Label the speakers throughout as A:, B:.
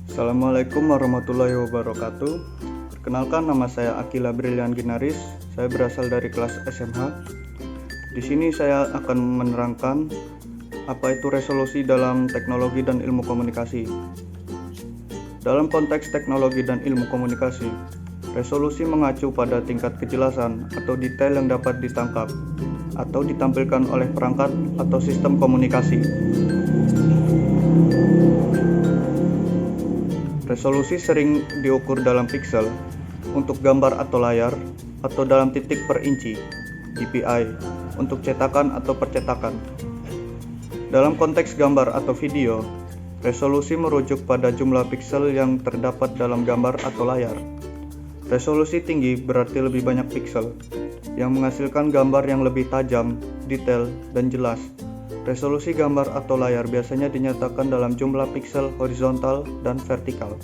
A: Assalamualaikum warahmatullahi wabarakatuh. Perkenalkan, nama saya Akila Brilian Ginaris. Saya berasal dari kelas SMH. Di sini saya akan menerangkan apa itu resolusi dalam teknologi dan ilmu komunikasi. Dalam konteks teknologi dan ilmu komunikasi, resolusi mengacu pada tingkat kejelasan atau detail yang dapat ditangkap atau ditampilkan oleh perangkat atau sistem komunikasi. Resolusi sering diukur dalam piksel untuk gambar atau layar, atau dalam titik per inci (dpi) untuk cetakan atau percetakan. Dalam konteks gambar atau video, resolusi merujuk pada jumlah piksel yang terdapat dalam gambar atau layar. Resolusi tinggi berarti lebih banyak piksel, yang menghasilkan gambar yang lebih tajam, detail, dan jelas. Resolusi gambar atau layar biasanya dinyatakan dalam jumlah piksel horizontal dan vertikal.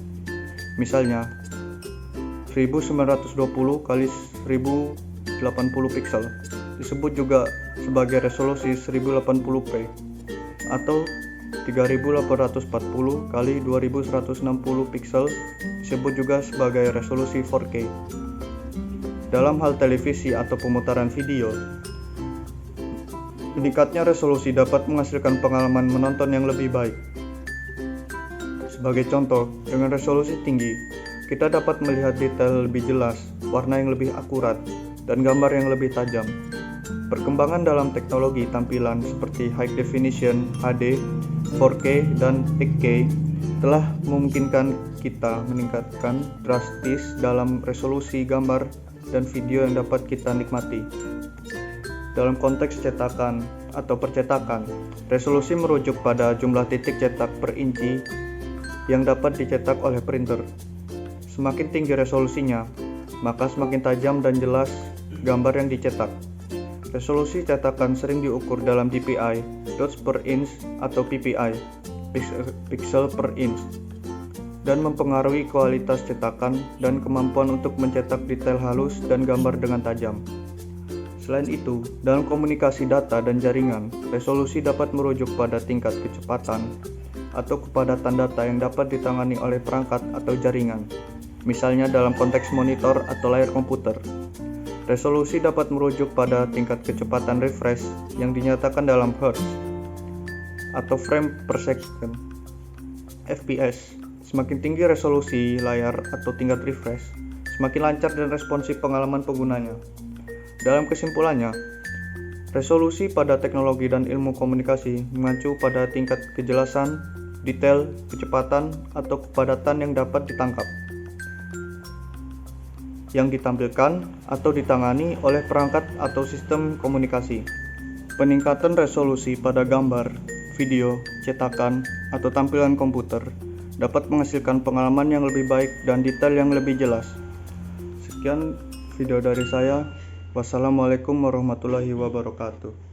A: Misalnya, 1920 x 1080 piksel disebut juga sebagai resolusi 1080p, atau 3840 x 2160 piksel disebut juga sebagai resolusi 4K. Dalam hal televisi atau pemutaran video, meningkatnya resolusi dapat menghasilkan pengalaman menonton yang lebih baik. Sebagai contoh, dengan resolusi tinggi, kita dapat melihat detail lebih jelas, warna yang lebih akurat, dan gambar yang lebih tajam. Perkembangan dalam teknologi tampilan seperti high definition, HD, 4K, dan 8K telah memungkinkan kita meningkatkan drastis dalam resolusi gambar dan video yang dapat kita nikmati. Dalam konteks cetakan atau percetakan, resolusi merujuk pada jumlah titik cetak per inci yang dapat dicetak oleh printer. Semakin tinggi resolusinya, maka semakin tajam dan jelas gambar yang dicetak. Resolusi cetakan sering diukur dalam dpi, dots per inch, atau ppi, pixel per inch, dan mempengaruhi kualitas cetakan dan kemampuan untuk mencetak detail halus dan gambar dengan tajam. Selain itu, dalam komunikasi data dan jaringan, resolusi dapat merujuk pada tingkat kecepatan atau kepadatan data yang dapat ditangani oleh perangkat atau jaringan. Misalnya dalam konteks monitor atau layar komputer. Resolusi dapat merujuk pada tingkat kecepatan refresh yang dinyatakan dalam Hertz atau frame per second (FPS). Semakin tinggi resolusi layar atau tingkat refresh, semakin lancar dan responsif pengalaman penggunanya. Dalam kesimpulannya, resolusi pada teknologi dan ilmu komunikasi mengacu pada tingkat kejelasan, detail, kecepatan, atau kepadatan yang dapat ditangkap, yang ditampilkan atau ditangani oleh perangkat atau sistem komunikasi. Peningkatan resolusi pada gambar, video, cetakan, atau tampilan komputer dapat menghasilkan pengalaman yang lebih baik dan detail yang lebih jelas. Sekian video dari saya. Wassalamualaikum warahmatullahi wabarakatuh.